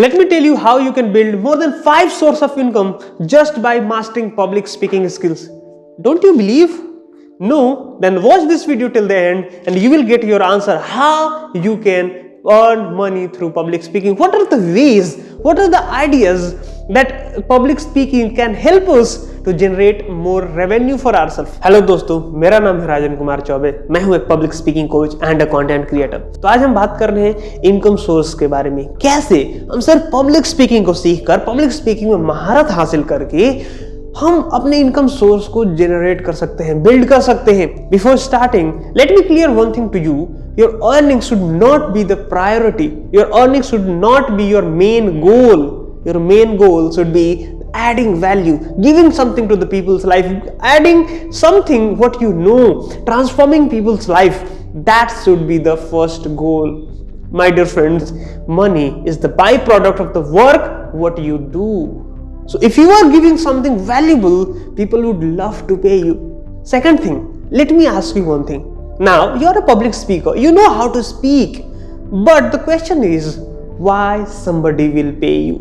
Let me tell you how you can build more than 5 sources of income just by mastering public speaking skills. Don't you believe? No? Then watch this video till the end and you will get your answer how you can earn money through public speaking. What are the ways? What are the ideas that public speaking can help us to generate more revenue for ourselves? Hello दोस्तों, मेरा नाम है राजन कुमार चौबे। मैं हूं एक public speaking coach and a content creator. तो आज हम बात कर रहे हैं इनकम सोर्स के बारे में। कैसे हम सिर्फ पब्लिक स्पीकिंग को सीखकर, पब्लिक स्पीकिंग में महारत हासिल करके हम अपने इनकम सोर्स को जनरेट कर सकते हैं, बिल्ड कर सकते हैं। Before starting, let me clear one thing to you, your earning should not be the priority. Your earning should not be your main goal. Your main goal should be adding value, giving something to the people's life, adding something what you know, transforming people's life. That should be the first goal. My dear friends, money is the byproduct of the work what you do. So if you are giving something valuable, people would love to pay you. Second thing, let me ask you one thing. Now, you are a public speaker, you know how to speak, but the question is, why somebody will pay you?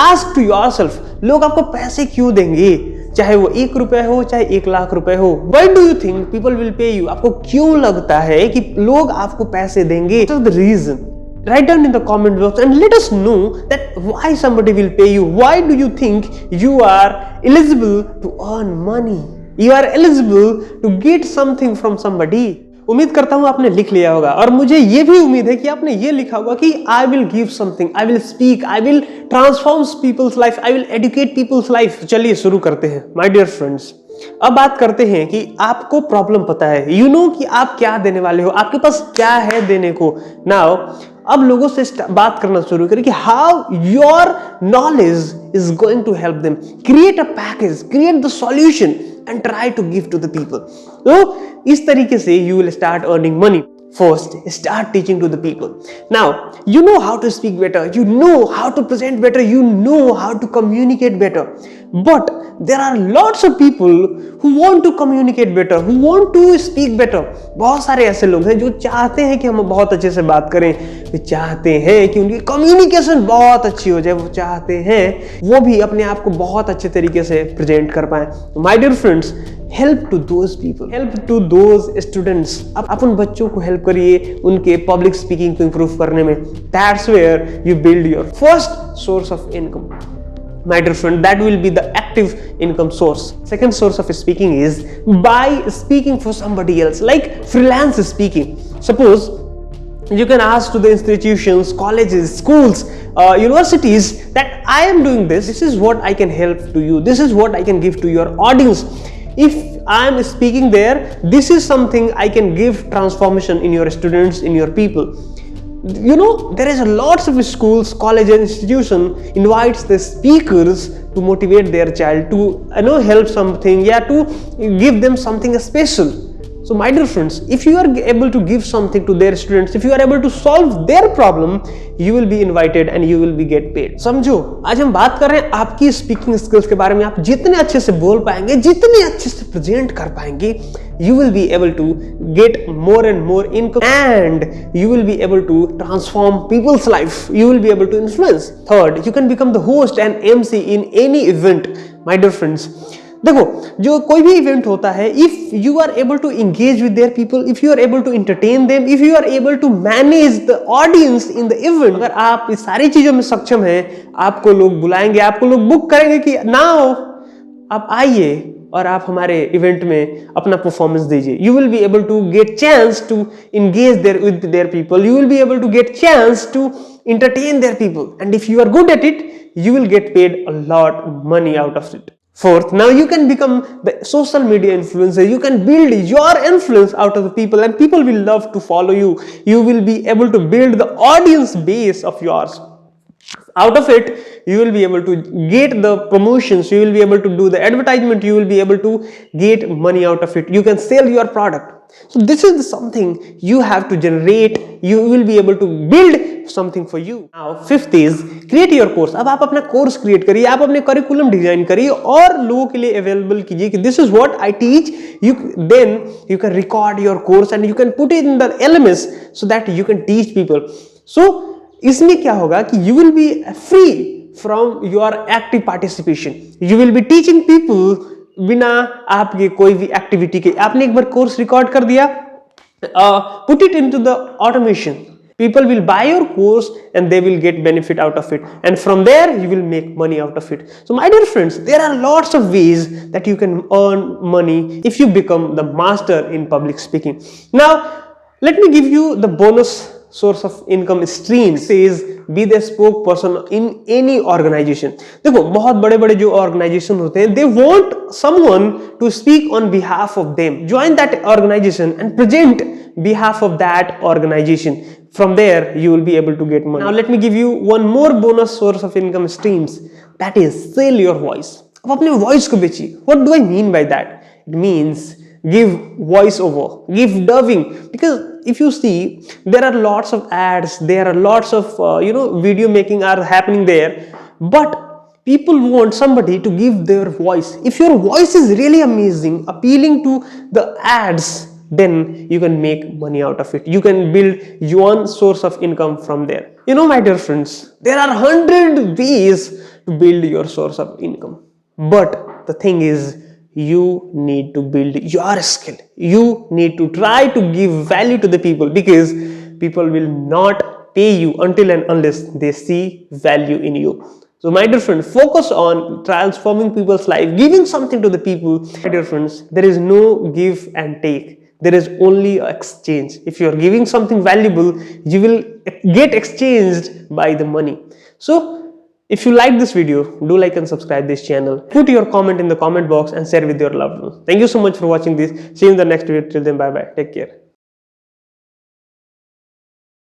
Ask to yourself, लोग आपको पैसे क्यों देंगे? चाहे वो 1 रुपए हो, चाहे 1 लाख रुपए हो। Why do you think people will pay you? आपको क्यों लगता है कि लोग आपको पैसे देंगे? What is the reason? Write down in the comment box and let us know that why somebody will pay you. Why do you think you are eligible to earn money? You are eligible to get something from somebody. उम्मीद करता हूं आपने लिख लिया होगा और मुझे ये भी उम्मीद है कि आपने ये लिखा होगा कि I will give something, I will speak, I will transform people's life, I will educate people's life. चलिए शुरू करते हैं माय डियर फ्रेंड्स। अब बात करते हैं कि आपको प्रॉब्लम पता है, यू नो कि आप क्या देने वाले हो, आपके पास क्या है देने को। नाउ अब लोगों से बात करना शुरू करें कि how your knowledge is going to help them. Create a package, create the solution and try to give to the people. So इस तरीके से you will start earning money. First, start teaching to the people. Now, you know how to speak better, you know how to present better, you know how to communicate better. But there are lots of people who want to communicate better, who want to speak better. बहुत सारे ऐसे लोग हैं जो चाहते हैं कि हम बहुत अच्छे से बात करें, वे चाहते हैं कि उनकी कम्युनिकेशन बहुत अच्छी हो जाए, वो चाहते हैं वो भी अपने आप को बहुत अच्छे तरीके से प्रेजेंट कर पाए। My dear friends, help to those people, help to those students. आप उन बच्चों को हेल्प करिए उनके पब्लिक स्पीकिंग को इंप्रूव करने में। That's where you build your first source of income. My dear friend, that will be the active income source. Second source of speaking is by speaking for somebody else, like freelance speaking. Suppose you can ask to the institutions, colleges, schools, universities that I am doing this. This is what I can help to you. This is what I can give to your audience. If I am speaking there, this is something I can give transformation in your students, in your people. You know, there is a lots of schools, college and institution invites the speakers to motivate their child to help something, to give them something special. So my dear friends, if you are able to give something to their students, if you are able to solve their problem, you will be invited and you will be get paid. समझो, आज हम बात कर रहे हैं आपकी speaking skills के बारे में। आप जितने अच्छे से बोल पाएंगे, जितने अच्छे से प्रेजेंट कर पाएंगे, you will be able to get more and more income and you will be able to transform people's life. You will be able to influence. Third, you can become the host and MC in any event. My dear friends, देखो, जो कोई भी event होता है, if you are able to engage with their people, if you are able to entertain them, if you are able to manage the audience in the event, अगर आप इस सारी चीजों में सक्षम हैं, आपको लोग बुलाएंगे, आपको लोग बुक करेंगे कि नाउ आप आइए और आप हमारे इवेंट में अपना परफॉर्मेंस दीजिए। You will be able to get chance to engage there with their people, you will be able to get chance to entertain their people, and if you are good at it, you will get paid a lot of money out of it. Fourth, now you can become the social media influencer. You can build your influence out of the people and people will love to follow you. You will be able to build the audience base of yours. Out of it, you will be able to get the promotions, you will be able to do the advertisement, you will be able to get money out of it. You can sell your product. So this is something you have to generate. You will be able to build something for you. Now fifth is create your course. अब आप अपना course create करिए, आप अपने curriculum design करिए और लोगों के लिए अवेलेबल कीजिए कि this is what I teach. Then you can record your course and you can put it in the LMS so that you can teach people. So इसमें क्या होगा कि you will be free from your active participation. You will be teaching people बिना आपके कोई भी activity के. आपने एक बार कोर्स रिकॉर्ड कर दिया, put it into the automation. People will buy your course and they will get benefit out of it, and from there you will make money out of it. So my dear friends, there are lots of ways that you can earn money if you become the master in public speaking. Now let me give you the bonus source of income stream. Says be the spokesperson in any organization. देखो बहुत बड़े बड़े जो organization होते हैं, they want someone to speak on behalf of them. Join that organization and present behalf of that organization. From there you will be able to get money. Now let me give you one more bonus source of income streams, that is sell your voice. अब अपने voice को बेचिए. What do I mean by that? It means give voice over, give dubbing, because if you see there are lots of ads, there are lots of video making are happening there, but people want somebody to give their voice. If your voice is really amazing, appealing to the ads, then you can make money out of it. You can build your source of income from there. My dear friends, there are 100 ways to build your source of income, but the thing is, you need to build your skill. You need to try to give value to the people, because people will not pay you until and unless they see value in you. So my dear friend, focus on transforming people's life, giving something to the people. My dear friends, there is no give and take. There is only exchange. If you are giving something valuable, you will get exchanged by the money. So if you like this video, do like and subscribe this channel. Put your comment in the comment box and share with your loved ones. Thank you so much for watching this. See you in the next video. Till then, bye bye. Take care.